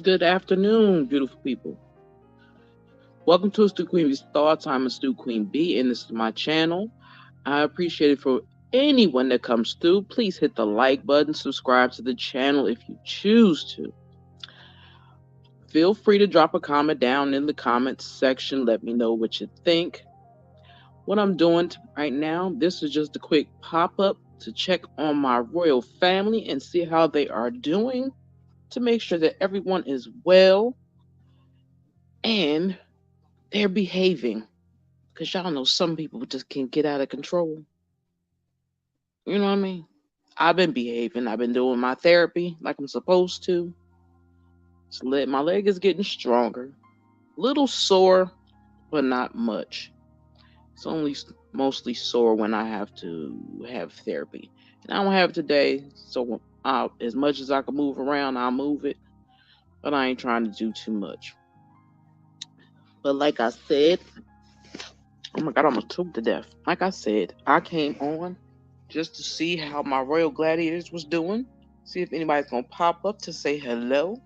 Good afternoon, beautiful people. Welcome to Stu Queen B's Thoughts. I'm a Stu Queen B, and this is my channel. I appreciate it for anyone that comes through. Please hit the like button, subscribe to the channel if you choose to. Feel free to drop a comment down in the comments section. Let me know what you think. What I'm doing right now, this is just a quick pop up to check on my royal family and see how they are doing to make sure that everyone is well and they're behaving. Because y'all know some people just can't get out of control. You know what I mean? I've been behaving. I've been doing my therapy like I'm supposed to. My leg is getting stronger. Little sore, but not much. It's only mostly sore when I have to have therapy. And I don't have it today, so as much as I can move around, I'll move it. But I ain't trying to do too much. But like I said, oh my god, I almost choked to death. Like I said, I came on just to see how my Royal Gladiators was doing. See if anybody's gonna pop up to say hello.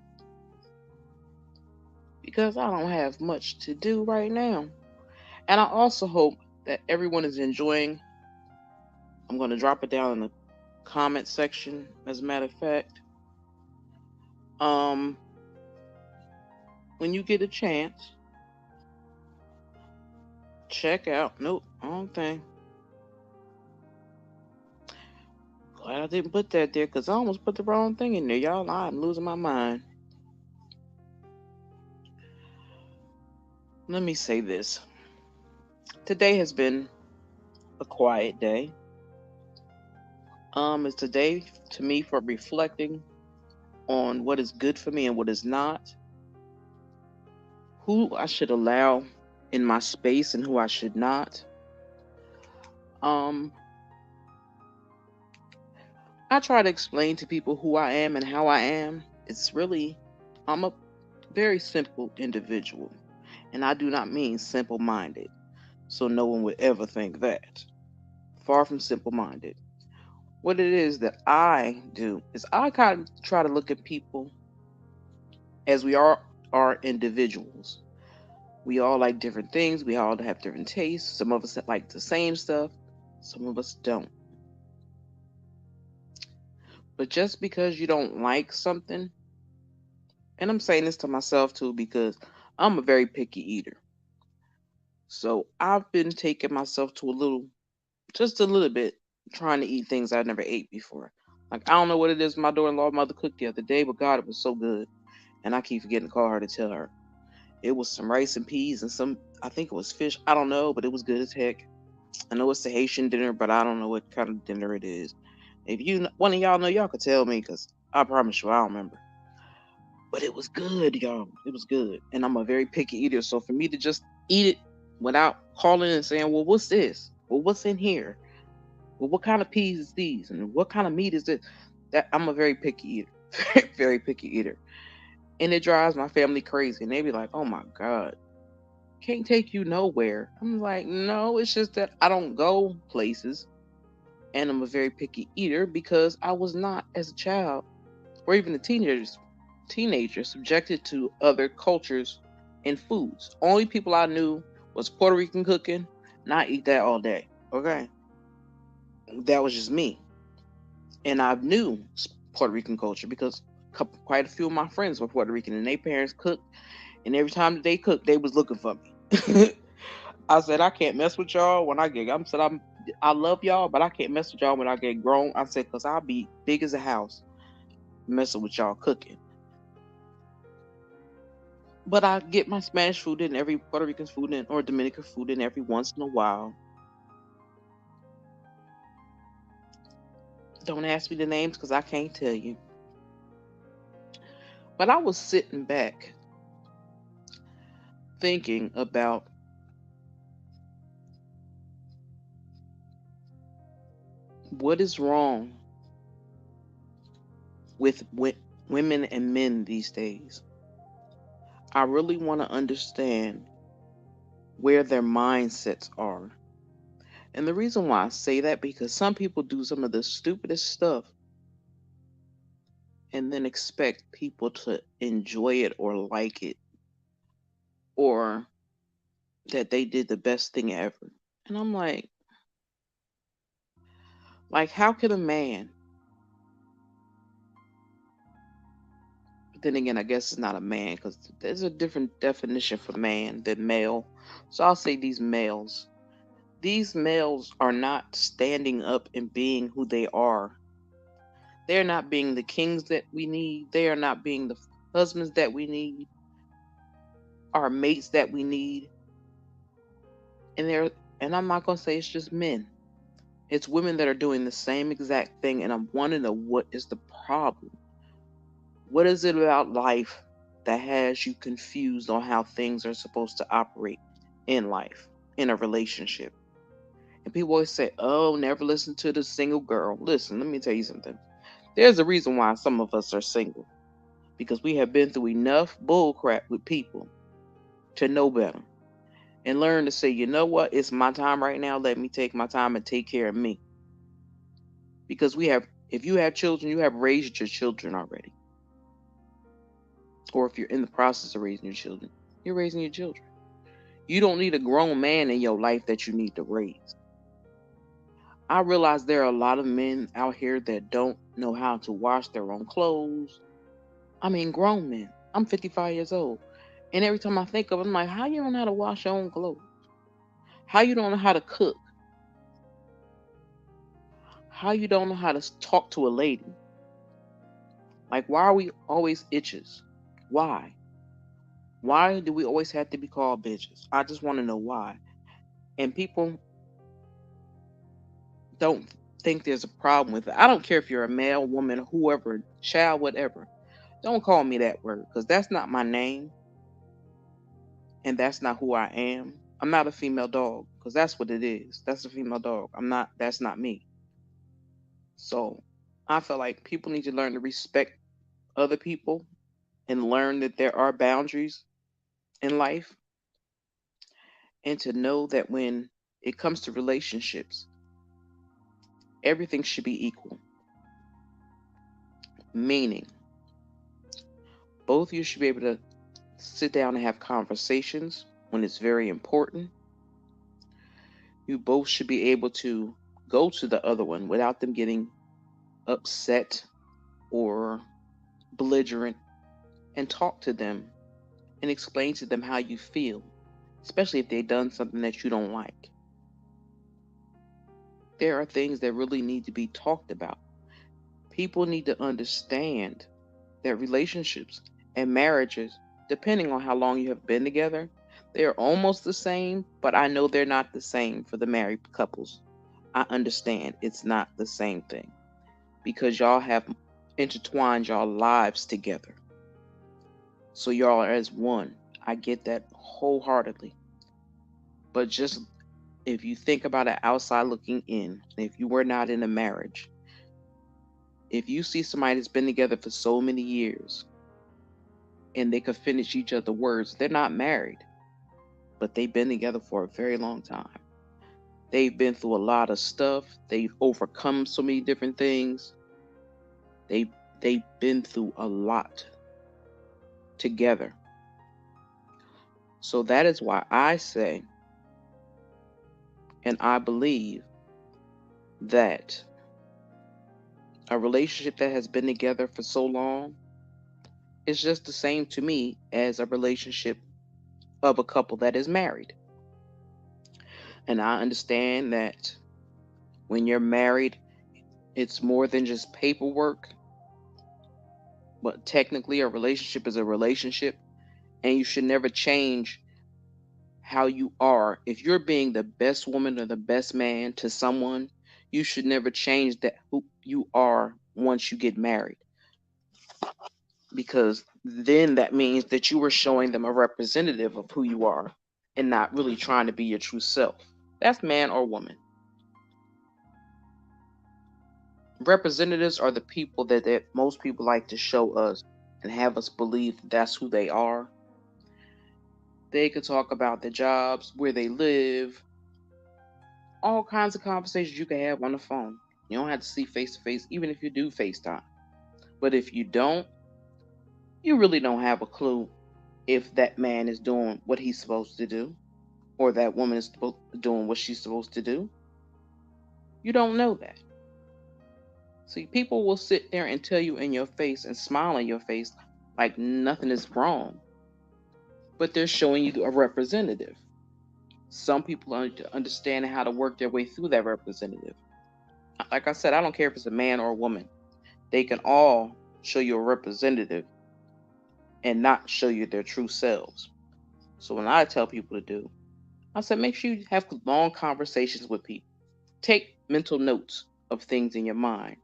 Because I don't have much to do right now. And I also hope that everyone is enjoying. I'm gonna drop it down in the comment section, as a matter of fact. Um when you get a chance, check out wrong thing. Glad I didn't put that there because I almost put the wrong thing in there, y'all. I'm losing my mind. Let me say this. Today has been a quiet day. It's a day to me for reflecting on what is good for me and what is not, who I should allow in my space and who I should not. Um, I try to explain to people who I am and how I am. I'm a very simple individual, and I do not mean simple minded. So no one would ever think that. Far from simple minded. What it is that I do is I kind of try to look at people as we are individuals. We all like different things. We all have different tastes. Some of us like the same stuff. Some of us don't. But just because you don't like something, and I'm saying this to myself too because I'm a very picky eater. So I've been taking myself to just a little bit, trying to eat things I never ate before. Like I don't know what it is my daughter-in-law mother cooked the other day, but God, it was so good. And I keep forgetting to call her to tell her. It was some rice and peas and I think it was fish. I don't know, but it was good as heck. I know it's the Haitian dinner, but I don't know what kind of dinner it is. If one of y'all know, y'all could tell me because I promise you, I don't remember. But it was good, y'all. It was good. And I'm a very picky eater. So for me to just eat it without calling and saying, well, what's this? Well, what's in here? Well, what kind of peas is these? And what kind of meat is this? That I'm a very picky eater. Very picky eater. And it drives my family crazy. And they be like, oh my God, can't take you nowhere. I'm like, no, it's just that I don't go places. And I'm a very picky eater because I was not, as a child or even a teenager, subjected to other cultures and foods. Only people I knew was Puerto Rican cooking, and I eat that all day. Okay, that was just me, and I knew Puerto Rican culture because quite a few of my friends were Puerto Rican, and their parents cooked, and every time that they cooked, they was looking for me. I said I can't mess with y'all when I get. I love y'all, but I can't mess with y'all when I get grown. I said because I'll be big as a house messing with y'all cooking. But I get my Spanish food in, every Puerto Rican food in, or Dominican food in every once in a while. Don't ask me the names because I can't tell you. But I was sitting back thinking about what is wrong with women and men these days. I really want to understand where their mindsets are. And the reason why I say that because some people do some of the stupidest stuff and then expect people to enjoy it or like it or that they did the best thing ever. And I'm like how could a man, but then again, I guess it's not a man because there's a different definition for man than male. So I'll say these males. These males are not standing up and being who they are. They're not being the kings that we need. They are not being the husbands that we need, our mates that we need. And they're and I'm not gonna say it's just men. It's women that are doing the same exact thing, and I'm wanting to know what is the problem. What is it about life that has you confused on how things are supposed to operate in life, in a relationship? And people always say, oh, never listen to the single girl. Listen, let me tell you something. There's a reason why some of us are single. Because we have been through enough bullcrap with people to know better. And learn to say, you know what, it's my time right now. Let me take my time and take care of me. Because if you have children, you have raised your children already. Or if you're in the process of raising your children, you're raising your children. You don't need a grown man in your life that you need to raise. I realize there are a lot of men out here that don't know how to wash their own clothes. I mean, grown men. I'm 55 years old. And every time I think of it, I'm like, how you don't know how to wash your own clothes? How you don't know how to cook? How you don't know how to talk to a lady? Like, why are we always itches? Why? Why do we always have to be called bitches? I just want to know why. And people don't think there's a problem with it. I don't care if you're a male, woman, whoever, child, whatever. Don't call me that word because that's not my name and that's not who I am. I'm not a female dog because that's what it is. That's a female dog. That's not me. So I feel like people need to learn to respect other people and learn that there are boundaries in life and to know that when it comes to relationships, everything should be equal. Meaning, both of you should be able to sit down and have conversations when it's very important. You both should be able to go to the other one without them getting upset or belligerent and talk to them and explain to them how you feel, especially if they've done something that you don't like. There are things that really need to be talked about. People need to understand that relationships and marriages, depending on how long you have been together, they're almost the same, but I know they're not the same for the married couples. I understand it's not the same thing because y'all have intertwined y'all lives together. So y'all are as one. I get that wholeheartedly. But just if you think about it outside looking in, if you were not in a marriage, if you see somebody that's been together for so many years and they could finish each other's words, they're not married, but they've been together for a very long time. They've been through a lot of stuff. They've overcome so many different things. They they've been through a lot together. So that is why I say and I believe that a relationship that has been together for so long is just the same to me as a relationship of a couple that is married. And I understand that when you're married, it's more than just paperwork, but technically a relationship is a relationship and you should never change how you are. If you're being the best woman or the best man to someone, you should never change that who you are once you get married because then that means that you are showing them a representative of who you are and not really trying to be your true self. That's man or woman. Representatives are the people that most people like to show us and have us believe that's who they are. They could talk about their jobs, where they live, all kinds of conversations you can have on the phone. You don't have to see face to face, even if you do FaceTime. But if you don't, you really don't have a clue if that man is doing what he's supposed to do or that woman is doing what she's supposed to do. You don't know that. See, people will sit there and tell you in your face and smile in your face like nothing is wrong, but they're showing you a representative. Some people understand how to work their way through that representative. Like I said, I don't care if it's a man or a woman. They can all show you a representative and not show you their true selves. So when I tell people to do, I said make sure you have long conversations with people. Take mental notes of things in your mind.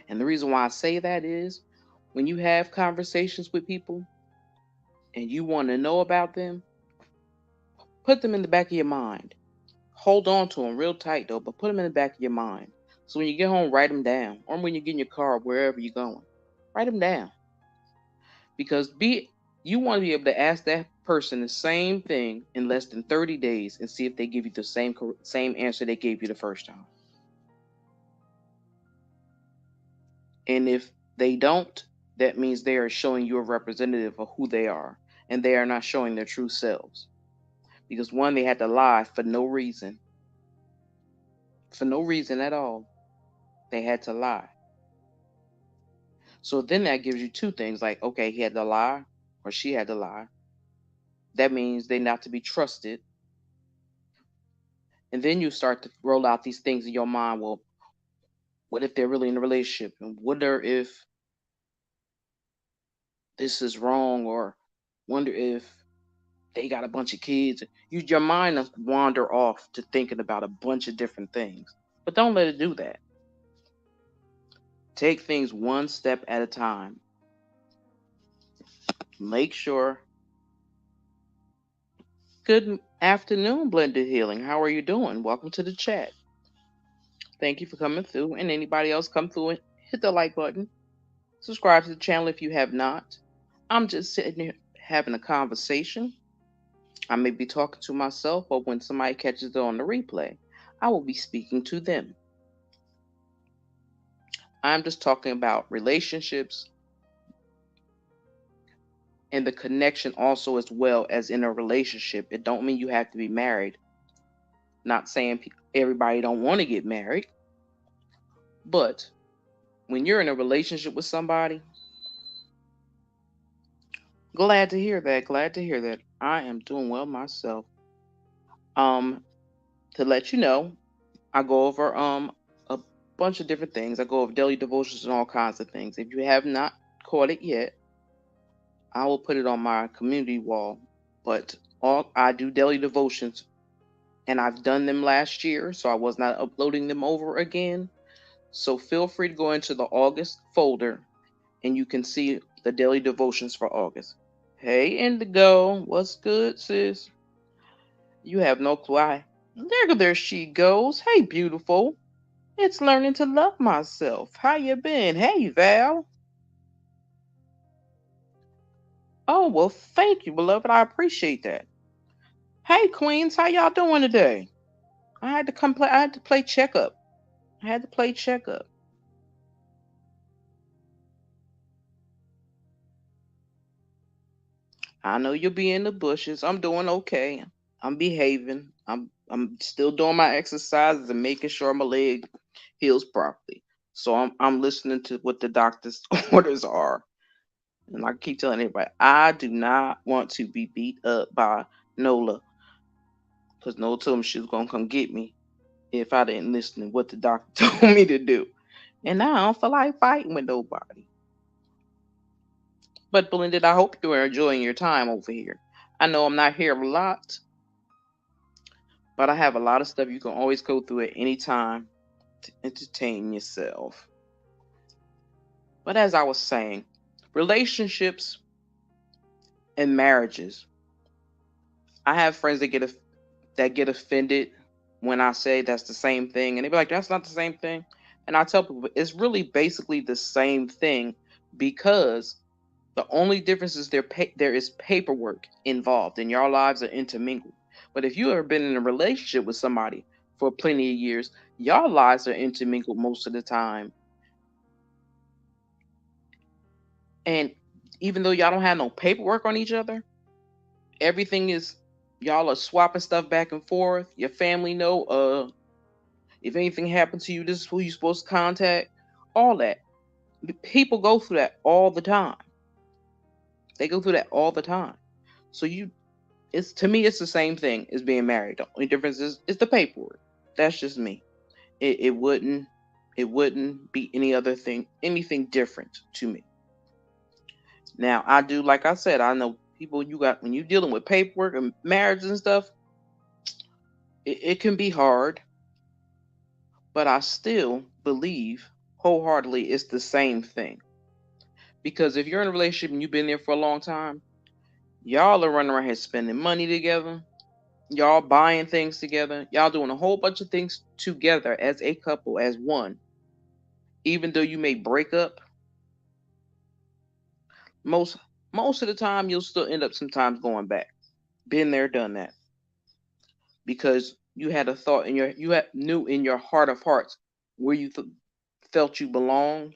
And the reason why I say that is when you have conversations with people and you want to know about them, put them in the back of your mind. Hold on to them real tight though, but put them in the back of your mind. So when you get home, write them down. Or when you get in your car, wherever you're going, write them down. Because you want to be able to ask that person the same thing in less than 30 days and see if they give you the same answer they gave you the first time. And if they don't, that means they are showing you a representative of who they are, and they are not showing their true selves. Because one, they had to lie for no reason at all. They had to lie. So then that gives you two things like, okay, he had to lie or she had to lie. That means they're not to be trusted. And then you start to roll out these things in your mind. Well, what if they're really in a relationship? And wonder if this is wrong, or wonder if they got a bunch of kids. Your mind will wander off to thinking about a bunch of different things. But don't let it do that. Take things one step at a time. Make sure. Good afternoon, Blended Healing. How are you doing? Welcome to the chat. Thank you for coming through. And anybody else come through and hit the like button. Subscribe to the channel if you have not. I'm just sitting here having a conversation. I may be talking to myself, but when somebody catches it on the replay, I will be speaking to them. I'm just talking about relationships and the connection also as well as in a relationship. It don't mean you have to be married. Not saying everybody don't want to get married, but when you're in a relationship with somebody, glad to hear that. Glad to hear that. I am doing well myself. Um, to let you know, I go over a bunch of different things. I go over daily devotions and all kinds of things. If you have not caught it yet, I will put it on my community wall. But all I do daily devotions, and I've done them last year, so I was not uploading them over again. So feel free to go into the August folder, and you can see the daily devotions for August. Hey Indigo, what's good, sis? You have no clue. There she goes. Hey, beautiful. It's learning to love myself. How you been? Hey, Val. Oh, well, thank you, beloved. I appreciate that. Hey, Queens, how y'all doing today? I had to come play. I had to play checkup. I had to play checkup. I know you'll be in the bushes. I'm doing okay. I'm behaving. I'm still doing my exercises and making sure my leg heals properly. So I'm listening to what the doctor's orders are. And I keep telling everybody, I do not want to be beat up by Nola, because Nola told me she was gonna come get me if I didn't listen to what the doctor told me to do. And now I don't feel like fighting with nobody. But Blended, I hope you are enjoying your time over here. I know I'm not here a lot, but I have a lot of stuff you can always go through at any time to entertain yourself. But as I was saying, relationships and marriages. I have friends that get offended when I say that's the same thing, and they be like, "That's not the same thing." And I tell people it's really basically the same thing, because the only difference is there is paperwork involved, and your lives are intermingled. But if you ever been in a relationship with somebody for plenty of years, your lives are intermingled most of the time. And even though y'all don't have no paperwork on each other, everything is, y'all are swapping stuff back and forth. Your family know, if anything happens to you, this is who you're supposed to contact. All that. People go through that all the time. They go through that all the time. So it's, to me, it's the same thing as being married. The only difference is the paperwork. That's just me. It wouldn't be anything different to me. Now I do, like I said, I know people, you got, when you're dealing with paperwork and marriage and stuff, it can be hard, but I still believe wholeheartedly it's the same thing. Because if you're in a relationship and you've been there for a long time, y'all are running around here spending money together, y'all buying things together, y'all doing a whole bunch of things together as a couple, as one. Even though you may break up, most most of the time you'll still end up sometimes going back. Been there, done that. Because you had a thought in your, you had, knew in your heart of hearts where you felt you belonged,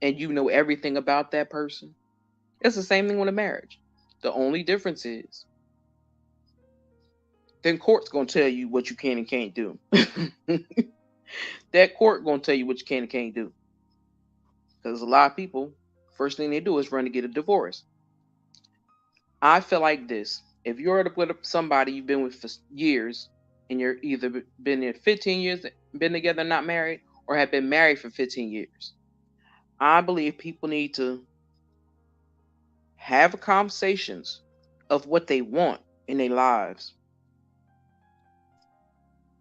and you know everything about that person. It's the same thing with a marriage. The only difference is, then court's gonna tell you what you can and can't do. That court gonna tell you what you can and can't do. Because a lot of people, first thing they do is run to get a divorce. I feel like this: if you're with somebody you've been with for years, and you're either been in 15 years, been together, not married, or have been married for 15 years, I believe people need to have conversations of what they want in their lives.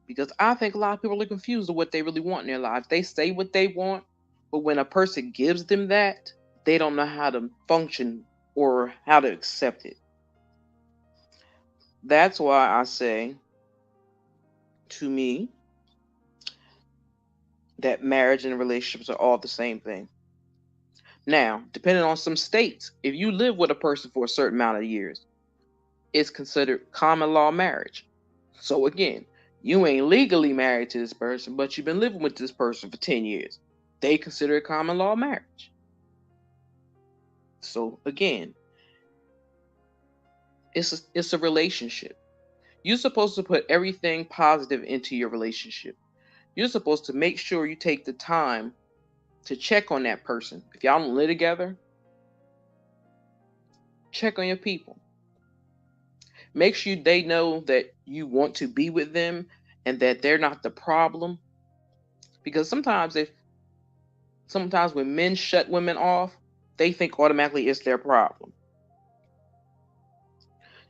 Because I think a lot of people are confused of what they really want in their lives. They say what they want, but when a person gives them that, they don't know how to function or how to accept it. That's why I say, to me, that marriage and relationships are all the same thing. Now, depending on some states, if you live with a person for a certain amount of years, it's considered common law marriage. So again, you ain't legally married to this person, but you've been living with this person for 10 years. They consider it common law marriage. So again, it's a relationship. You're supposed to put everything positive into your relationship. You're supposed to make sure you take the time to check on that person. If y'all don't live together, check on your people. Make sure they know that you want to be with them and that they're not the problem. Because sometimes when men shut women off, they think automatically it's their problem.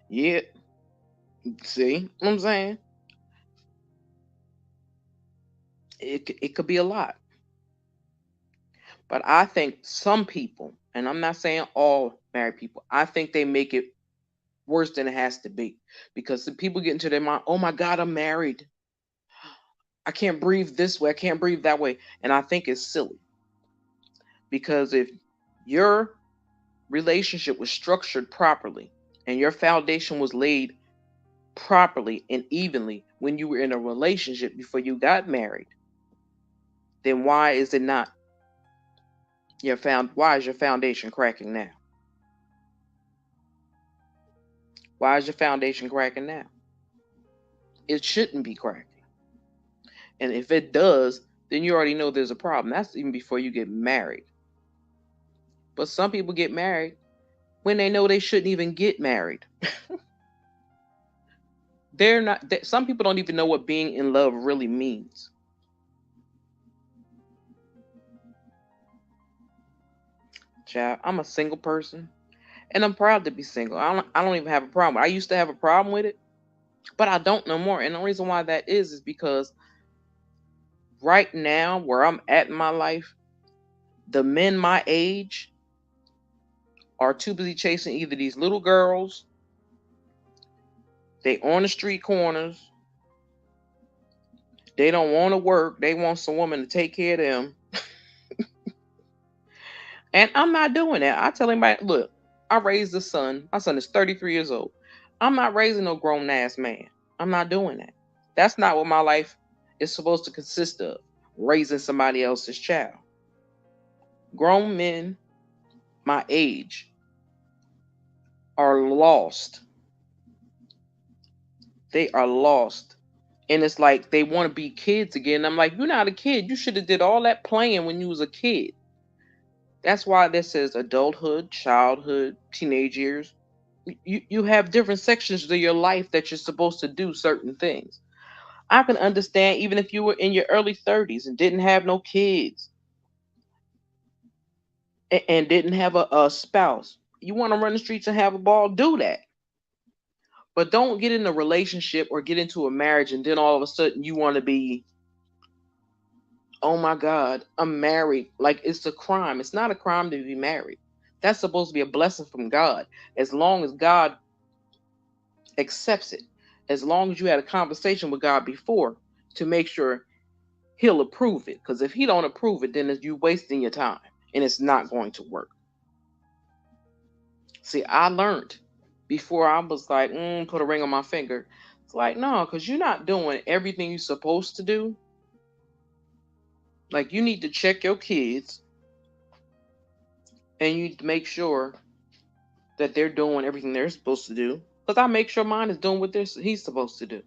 Yeah, see what I'm saying? It could be a lot. But I think some people, and I'm not saying all married people, I think they make it worse than it has to be. Because the people get into their mind, oh my God, I'm married. I can't breathe this way. I can't breathe that way. And I think it's silly. Because if your relationship was structured properly and your foundation was laid properly and evenly when you were in a relationship before you got married, then why is your foundation cracking now? Why is your foundation cracking now? It shouldn't be cracking. And if it does, then you already know there's a problem. That's even before you get married. But some people get married when they know they shouldn't even get married. They're not, some people don't even know what being in love really means. Child, I'm a single person and I'm proud to be single. I don't even have a problem. I used to have a problem with it, but I don't no more. And the reason why that is because right now, where I'm at in my life, the men my age are too busy chasing either these little girls, they on the street corners, they don't want to work, they want some woman to take care of them. And I'm not doing that. I tell anybody, look, I raised a son. My son is 33 years old. I'm not raising no grown ass man. I'm not doing that. That's not what my life is supposed to consist of. Raising somebody else's child. Grown men my age are lost. They are lost. And it's like they want to be kids again. I'm like, you're not a kid. You should have did all that playing when you was a kid. That's why this says adulthood, childhood, teenage years. You have different sections of your life that you're supposed to do certain things. I can understand even if you were in your early 30s and didn't have no kids and didn't have a spouse. You want to run the streets and have a ball, do that. But don't get in a relationship or get into a marriage and then all of a sudden you want to be, oh my God, I'm married. Like it's a crime. It's not a crime to be married. That's supposed to be a blessing from God. As long as God accepts it, as long as you had a conversation with God before to make sure He'll approve it. Because if He don't approve it, then you're wasting your time and it's not going to work. See, I learned before I was like, put a ring on my finger. It's like, no, because you're not doing everything you're supposed to do. Like, you need to check your kids and you need to make sure that they're doing everything they're supposed to do. Because I make sure mine is doing what he's supposed to do.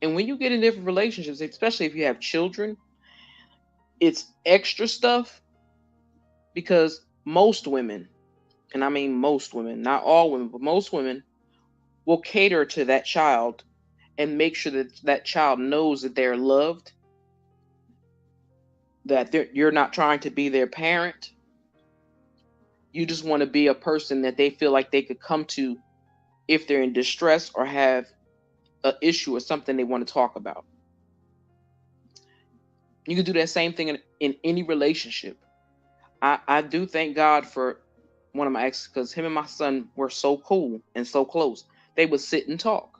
And when you get in different relationships, especially if you have children, it's extra stuff because most women, and I mean most women, not all women, but most women will cater to that child and make sure that that child knows that they're loved, that you're not trying to be their parent. You just want to be a person that they feel like they could come to if they're in distress or have an issue or something they want to talk about. You can do that same thing in any relationship. I do thank God for one of my exes because him and my son were so cool and so close. They would sit and talk.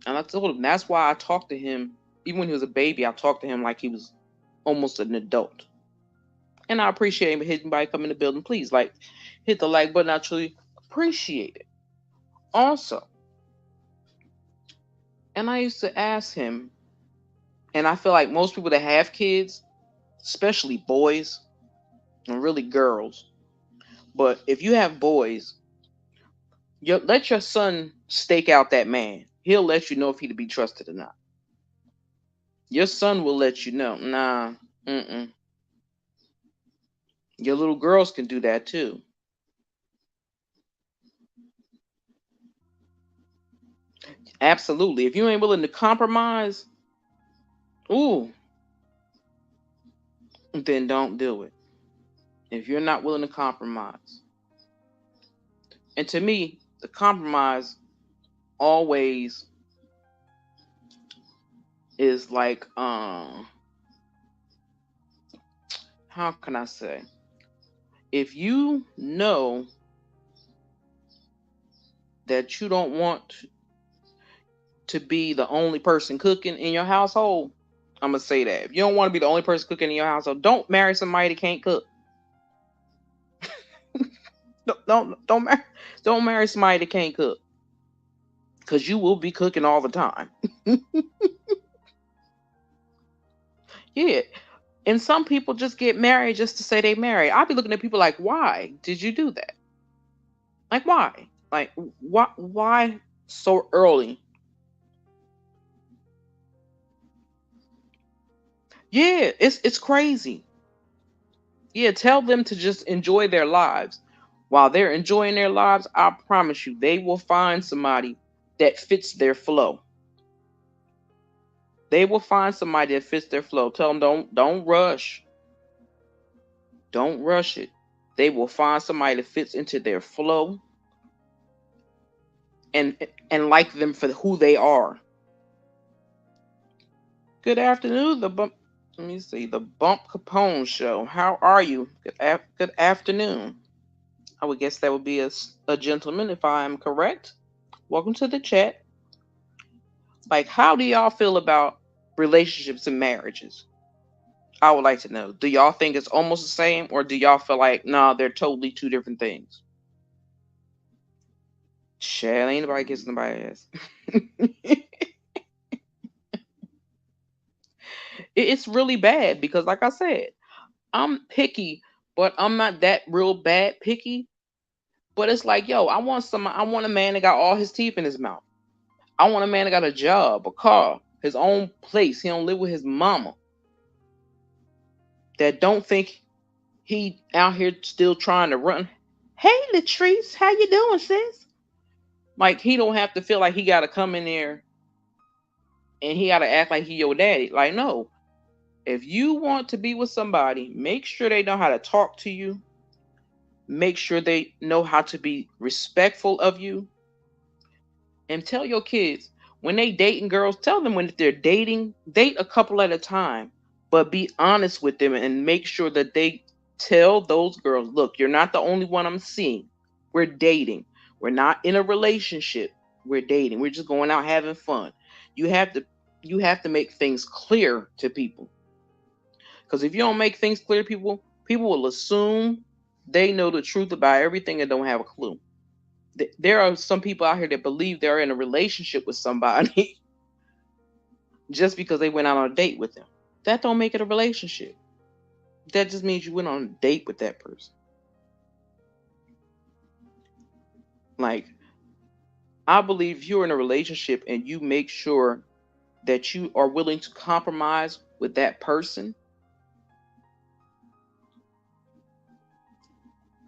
And I told him that's why I talked to him. Even when he was a baby, I talked to him like he was almost an adult. And I appreciate him hitting by coming in the building. Please, like, hit the like button. I truly appreciate it. Also, and I used to ask him, and I feel like most people that have kids, especially boys and really girls, but if you have boys, let your son stake out that man. He'll let you know if he to be trusted or not. Your son will let you know. Nah, mm-mm. Your little girls can do that too. Absolutely. If you ain't willing to compromise, ooh, then don't do it. If you're not willing to compromise. And to me, the compromise always is like, how can I say? If you know that you don't want to be the only person cooking in your household, I'm gonna say that. If you don't want to be the only person cooking in your household, don't marry somebody that can't cook. Don't marry somebody that can't cook. Because you will be cooking all the time. Yeah. And some people just get married just to say they married. I'll be looking at people like, why did you do that? Like why? Like why so early? Yeah, it's crazy. Yeah, tell them to just enjoy their lives. While they're enjoying their lives, I promise you, they will find somebody that fits their flow. They will find somebody that fits their flow. Tell them don't rush. Don't rush it. They will find somebody that fits into their flow and like them for who they are. Good afternoon, the bump. Let me see, the Bump Capone Show. How are you? Good afternoon. I would guess that would be a gentleman if I am correct. Welcome to the chat. Like, how do y'all feel about relationships and marriages? I would like to know. Do y'all think it's almost the same, or do y'all feel like, nah, they're totally two different things? Shit, ain't nobody kissing nobody ass. It's really bad because, like I said, I'm picky, But I'm not that real bad picky. But it's like, yo, I want a man that got all his teeth in his mouth. I want a man that got a job, a car, his own place. He don't live with his mama. That don't think he out here still trying to run. Hey, Latrice, how you doing, sis? Like he don't have to feel like he got to come in there and he got to act like he your daddy. Like no, if you want to be with somebody, make sure they know how to talk to you. Make sure they know how to be respectful of you. And tell your kids when they dating girls, tell them when they're dating, date a couple at a time, but be honest with them and make sure that they tell those girls, look, you're not the only one I'm seeing. We're dating. We're not in a relationship. We're dating. We're just going out having fun. You have to you have to make things clear to people. Because if you don't make things clear to people, people will assume they know the truth about everything and don't have a clue. There are some people out here that believe they're in a relationship with somebody just because they went out on a date with them. That don't make it a relationship. That just means you went on a date with that person. Like, I believe if you're in a relationship and you make sure that you are willing to compromise with that person,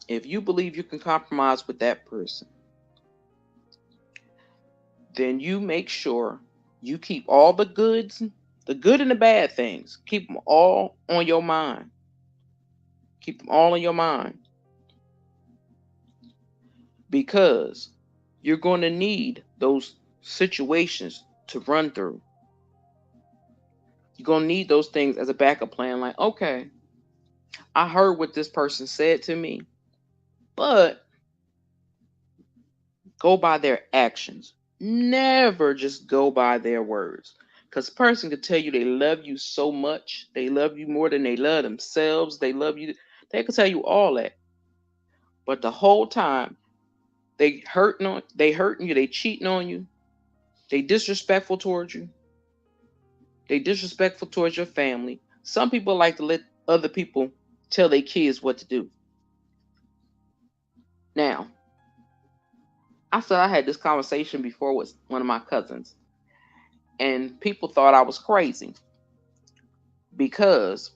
if you believe you can compromise with that person, then you make sure you keep all the good and the bad things, keep them all on your mind. Keep them all in your mind because you're going to need those situations to run through. You're going to need those things as a backup plan. Like, okay, I heard what this person said to me, but go by their actions. Never just go by their words. Because a person could tell you they love you so much. They love you more than they love themselves. They love you. They could tell you all that. But the whole time they hurting you, they cheating on you, they disrespectful towards you, they disrespectful towards your family. Some people like to let other people tell their kids what to do. Now, I said I had this conversation before with one of my cousins, and people thought I was crazy because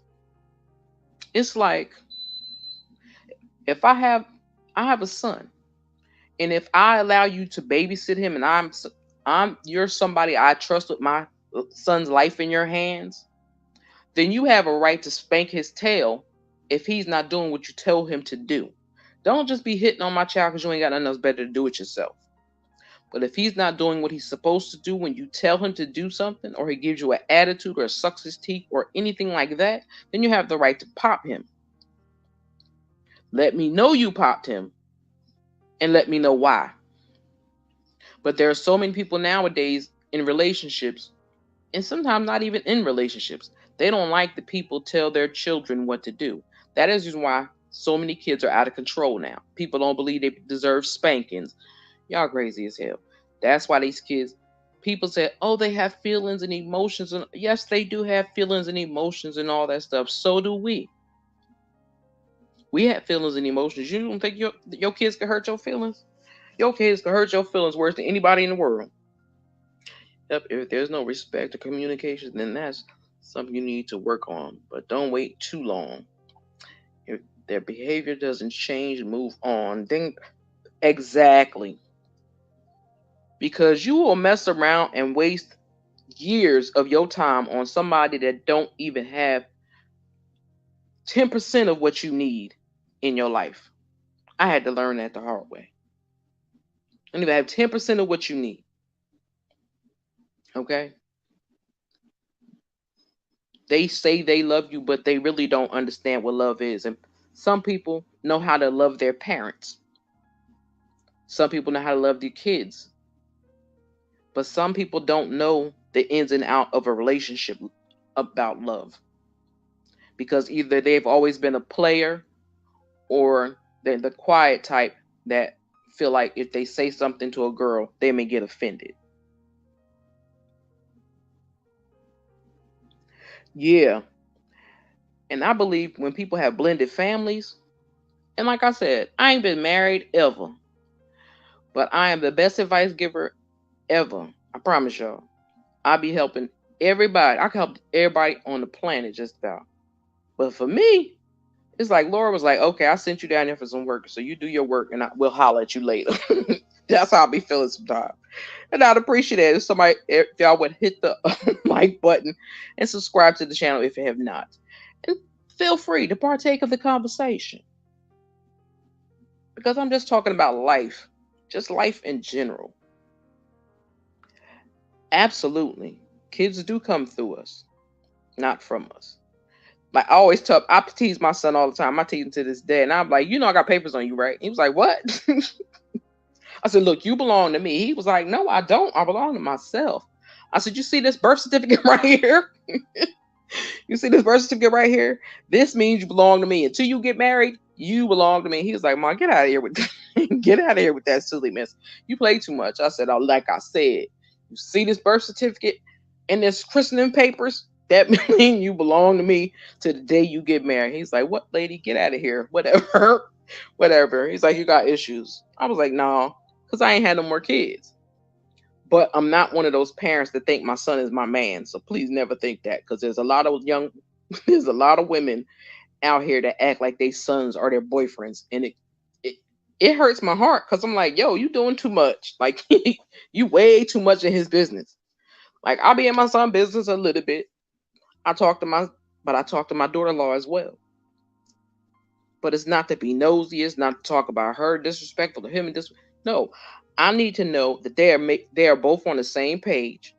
it's like if I have a son, and if I allow you to babysit him, and I'm you're somebody I trust with my son's life in your hands, then you have a right to spank his tail if he's not doing what you tell him to do. Don't just be hitting on my child because you ain't got nothing else better to do with yourself. But if he's not doing what he's supposed to do when you tell him to do something, or he gives you an attitude, or sucks his teeth, or anything like that, then you have the right to pop him. Let me know you popped him and let me know why. But there are so many people nowadays in relationships, and sometimes not even in relationships. They don't like the people tell their children what to do. That is just why so many kids are out of control now. People don't believe they deserve spankings. Y'all crazy as hell. That's why these kids, people say, oh, they have feelings and emotions. And yes, they do have feelings and emotions and all that stuff. So do we. We have feelings and emotions. You don't think your kids can hurt your feelings? Your kids can hurt your feelings worse than anybody in the world. If there's no respect or communication, then that's something you need to work on. But don't wait too long. If their behavior doesn't change, move on. Then exactly. Because you will mess around and waste years of your time on somebody that don't even have 10% of what you need in your life. I had to learn that the hard way. Don't even have 10% of what you need. Okay? They say they love you, but they really don't understand what love is. And some people know how to love their parents. Some people know how to love their kids. But some people don't know the ins and out of a relationship about love. Because either they've always been a player or they're the quiet type that feel like if they say something to a girl, they may get offended. Yeah. And I believe when people have blended families, And like I said, I ain't been married ever, but I am the best advice giver ever. I promise y'all. I be helping everybody. I can help everybody on the planet just about. But for me, it's like Laura was like, okay, I sent you down there for some work, so you do your work, and we'll holler at you later. That's how I be feeling sometimes. And I'd appreciate it if y'all would hit the like button and subscribe to the channel if you have not. And feel free to partake of the conversation. Because I'm just talking about life, just life in general. Absolutely. Kids do come through us, not from us. Like I tease my son all the time. I tease him to this day, and I'm like, I got papers on you, right? He was like, what? I said, look, you belong to me. He was like, no, I don't. I belong to myself. I said, you see this birth certificate right here? You see this birth certificate right here? This means you belong to me. Until you get married, you belong to me. He was like, Mom, get out of here with get out of here with that silliness. You play too much. I said, oh, like I said, you see this birth certificate and this christening papers? That means you belong to me to the day you get married. He's like, what, lady? Get out of here. Whatever. Whatever. He's like, you got issues. I was like, no, because I ain't had no more kids. But I'm not one of those parents that think my son is my man. So please never think that, because there's a lot of women out here that act like they sons are their boyfriends, and it, it hurts my heart because I'm like, yo, you doing too much. Like you way too much in his business. Like I'll be in my son's business a little bit. I talk to my, but I talk to my daughter-in-law as well. But it's not to be nosy. It's not to talk about her disrespectful to him and this. No, I need to know that they are both on the same page,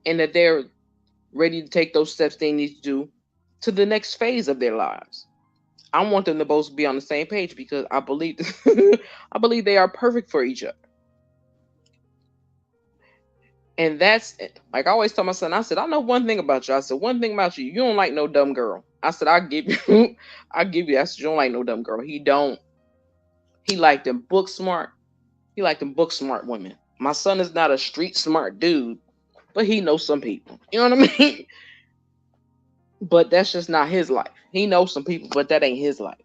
and that they're ready to take those steps they need to do to the next phase of their lives. I want them to both be on the same page because I believe I believe they are perfect for each other. And that's it. Like I always tell my son, I said, I know one thing about you. I said, one thing about you, you don't like no dumb girl. I said, I give you I give you. I said, you don't like no dumb girl. He don't. He like them book smart. He like them book smart women. My son is not a street smart dude, but he knows some people. You know what I mean? But that's just not his life. He knows some people, but that ain't his life.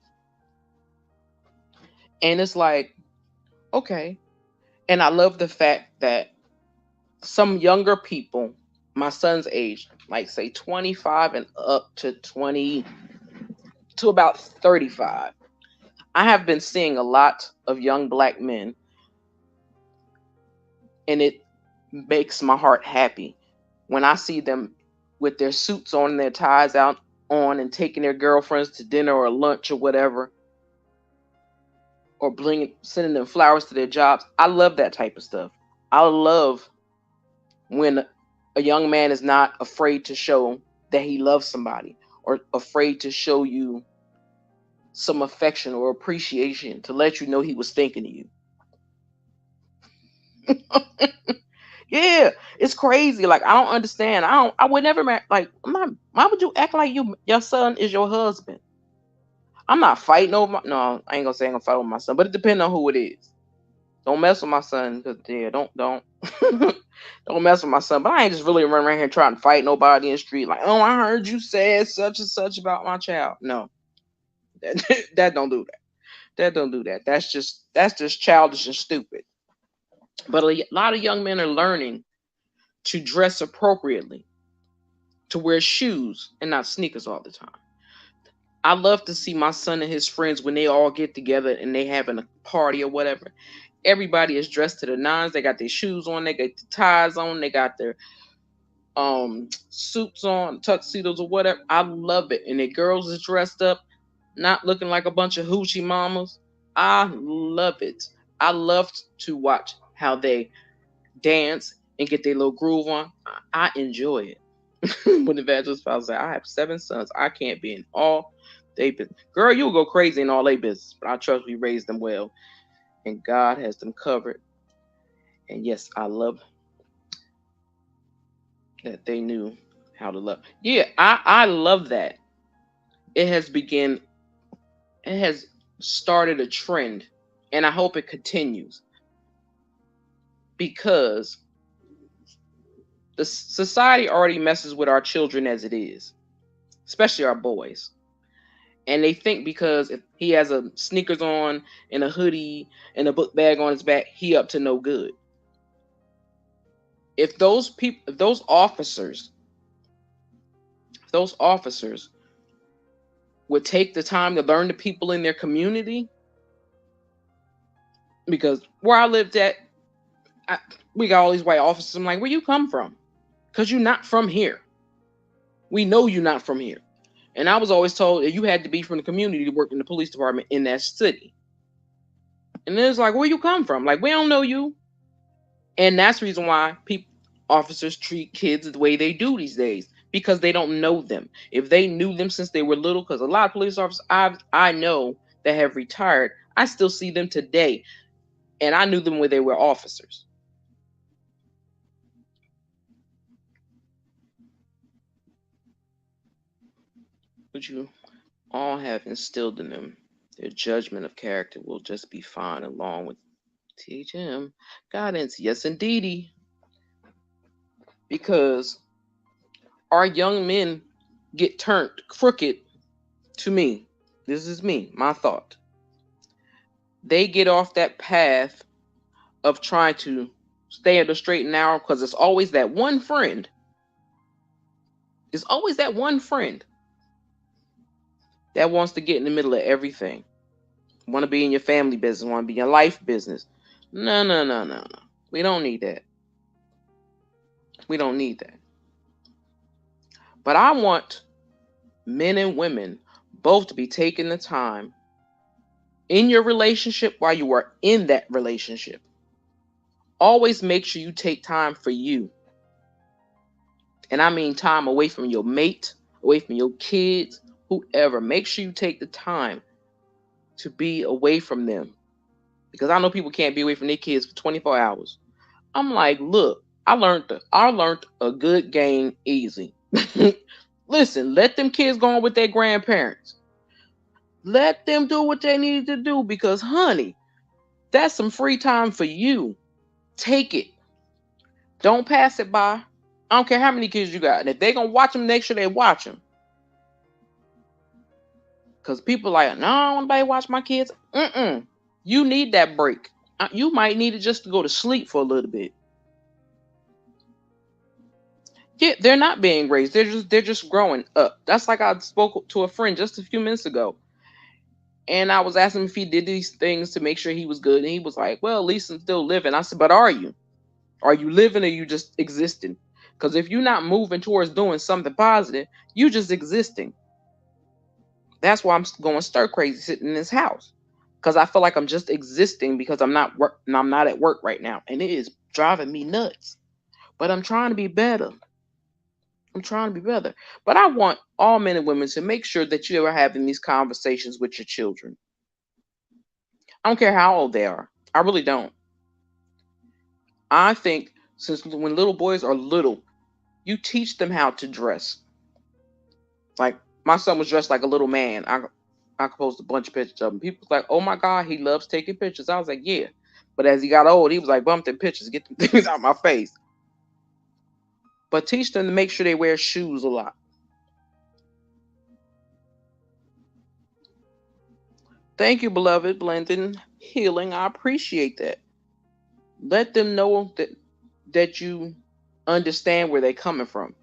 And it's like, okay. And I love the fact that some younger people, my son's age, like say 25 and up to 20 to about 35, I have been seeing a lot of young black men, and it makes my heart happy when I see them with their suits on and their ties out on and taking their girlfriends to dinner or lunch or whatever, or sending them flowers to their jobs. I love that type of stuff. I love when a young man is not afraid to show that he loves somebody, or afraid to show you some affection or appreciation to let you know he was thinking of you. Yeah, it's crazy. Like I don't understand. I would never like I'm not, why would you act like your son is your husband? I'm not fighting over no, I ain't gonna say I'm gonna fight over my son, but it depends on who it is. Don't mess with my son, because yeah, don't don't mess with my son. But I ain't just really running around here trying to fight nobody in the street. Like, oh, I heard you said such and such about my child. No, that don't do that. That don't do that. That's just childish and stupid. But a lot of young men are learning to dress appropriately, to wear shoes and not sneakers all the time. I love to see my son and his friends when they all get together and they having a party or whatever. Everybody is dressed to the nines. They got their shoes on, they got the ties on, they got their suits on, tuxedos or whatever. I love it. And the girls is dressed up, not looking like a bunch of hoochie mamas. I love it. I love to watch how they dance and get their little groove on. I enjoy it. When Evangelist Father said, I have 7 sons. I can't be in all they business. Girl, you'll go crazy in all they business. But I trust we raised them well. And God has them covered. And yes, I love that they knew how to love. Yeah, I love that. It has begun, it has started a trend. And I hope it continues. Because the society already messes with our children as it is, especially our boys. And they think because if he has a sneakers on and a hoodie and a book bag on his back, he up to no good. If those people, if those officers would take the time to learn the people in their community, because where I lived at, we got all these white officers. I'm like, where you come from? Because you're not from here. We know you're not from here. And I was always told that you had to be from the community to work in the police department in that city. And it's like, where you come from? Like, we don't know you. And that's the reason why officers treat kids the way they do these days, because they don't know them. If they knew them since they were little, because a lot of police officers I know that have retired, I still see them today, and I knew them when they were officers. But you all have instilled in them their judgment of character will just be fine, along with teach him guidance. Yes, indeedy. Because our young men get turned crooked. To me, this is me, my thought. They get off that path of trying to stay at the straight and narrow, because it's always that one friend. It's always that one friend that wants to get in the middle of everything. Want to be in your family business, want to be in your life business. No, no, no, no, no. We don't need that. We don't need that. But I want men and women both to be taking the time in your relationship while you are in that relationship. Always make sure you take time for you. And I mean time away from your mate, away from your kids, whoever. Make sure you take the time to be away from them. Because I know people can't be away from their kids for 24 hours. I'm like, look, I learned a good game easy. Listen, let them kids go on with their grandparents. Let them do what they need to do, because honey, that's some free time for you. Take it. Don't pass it by. I don't care how many kids you got. And if they're going to watch them, make sure they watch them. Because people like, no, I don't want nobody to watch my kids. You need that break. You might need it just to go to sleep for a little bit. Yeah, they're not being raised. They're just growing up. That's like I spoke to a friend just a few minutes ago. And I was asking him if he did these things to make sure he was good. And he was like, well, at least I'm still living. I said, but are you? Are you living, or you just existing? Because if you're not moving towards doing something positive, you just existing. That's why I'm going stir crazy sitting in this house. Because I feel like I'm just existing, because I'm not at work right now. And it is driving me nuts. But I'm trying to be better. I'm trying to be better. But I want all men and women to make sure that you are having these conversations with your children. I don't care how old they are. I really don't. I think since when little boys are little, you teach them how to dress. Like my son was dressed like a little man. I posted a bunch of pictures of him. People was like, "Oh my God, he loves taking pictures." I was like, "Yeah," but as he got old, he was like, "Bump them pictures, get them things out of my face." But teach them to make sure they wear shoes a lot. Thank you, beloved Blending Healing. I appreciate that. Let them know that you understand where they're coming from.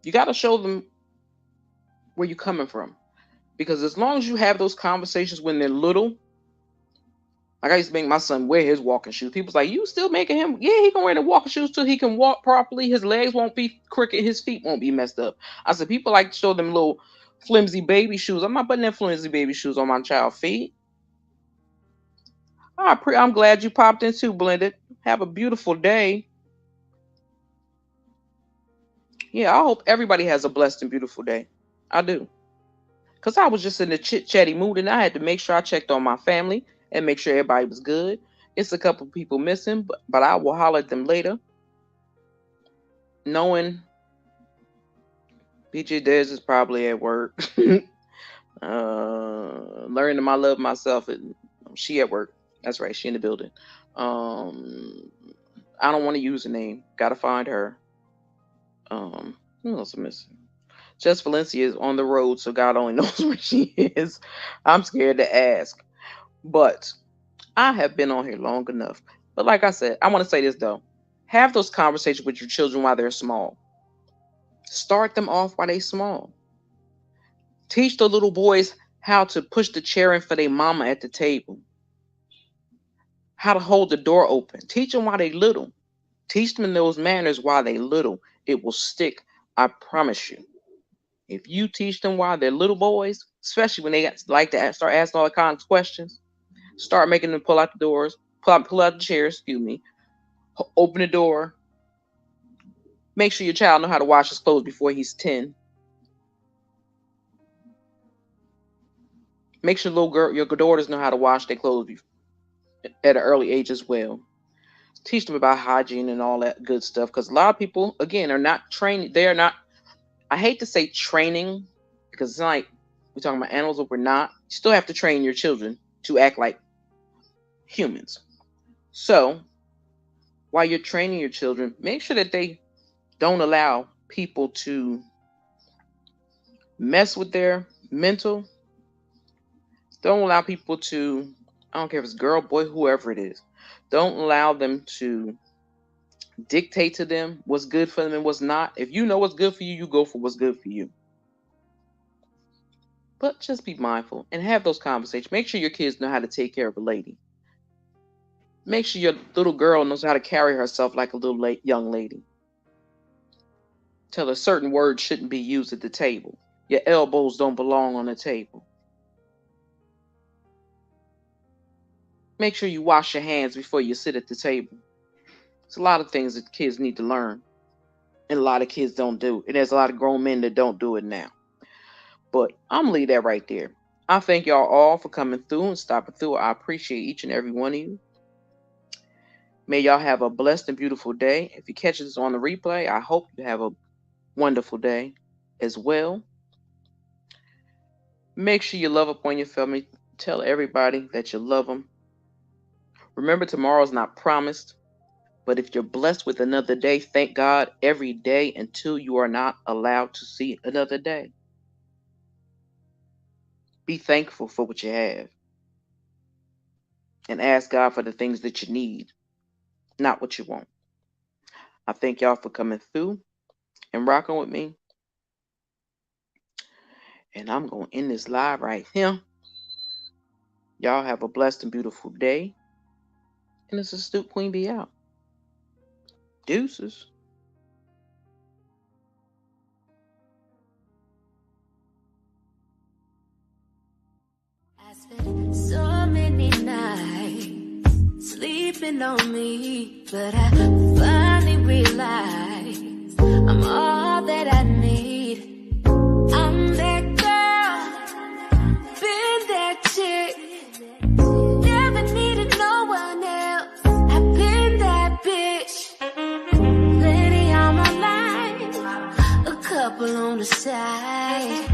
You got to show them where you're coming from, because as long as you have those conversations when they're little, like I used to make my son wear his walking shoes. People's like, you still making him? Yeah, he can wear the walking shoes till he can walk properly. His legs won't be crooked. His feet won't be messed up. I said, people like to show them little flimsy baby shoes. I'm not putting them flimsy baby shoes on my child's feet. I'm glad you popped in too, Blended. Have a beautiful day. Yeah, I hope everybody has a blessed and beautiful day. I do. Because I was just in a chit chatty mood, and I had to make sure I checked on my family and make sure everybody was good. It's a couple people missing, but I will holler at them later, knowing PJ Dez is probably at work. Learning I love myself, and she at work. That's right, she in the building. Um, I don't want to use a name. Gotta find her. Who else am missing? Just Valencia is on the road, so God only knows where she is. I'm scared to ask. But I have been on here long enough. But like I said, I want to say this though. Have those conversations with your children while they're small. Start them off while they're small. Teach the little boys how to push the chair in for their mama at the table. How to hold the door open. Teach them while they're little. Teach them those manners while they're little. It will stick. I promise you. If you teach them while they're little boys, especially when they like to start asking all kinds of questions, start making them pull out the doors, pull out the chairs, excuse me, open the door. Make sure your child know how to wash his clothes before he's 10. Make sure your daughters know how to wash their clothes at an early age as well. Teach them about hygiene and all that good stuff, because a lot of people, again, are not trained. They are not, I hate to say training, because it's like we're talking about animals, but we're not. You still have to train your children to act like humans. So while you're training your children, make sure that they don't allow people to mess with their mental. Don't allow people to, I don't care if it's girl, boy, whoever it is. Don't allow them to dictate to them what's good for them and what's not. If you know what's good for you, you go for what's good for you. But just be mindful and have those conversations. Make sure your kids know how to take care of a lady. Make sure your little girl knows how to carry herself like a little young lady. Tell her certain words shouldn't be used at the table. Your elbows don't belong on the table. Make sure you wash your hands before you sit at the table. It's a lot of things that kids need to learn. And a lot of kids don't do. And there's a lot of grown men that don't do it now. But I'm going to leave that right there. I thank y'all all for coming through and stopping through. I appreciate each and every one of you. May y'all have a blessed and beautiful day. If you catch this on the replay, I hope you have a wonderful day as well. Make sure you love upon your family. Tell everybody that you love them. Remember, tomorrow's not promised. But if you're blessed with another day, thank God every day until you are not allowed to see another day. Be thankful for what you have. And ask God for the things that you need, not what you want. I thank y'all for coming through and rocking with me. And I'm going to end this live right here. Y'all have a blessed and beautiful day. And this is Stoop Queen Bee out. Deuces. I spent so many nights sleeping on me, but I finally realized I'm all that I need. I'm that girl, been that chick, never needed no one else. I've been that bitch, plenty on my line, a couple on the side.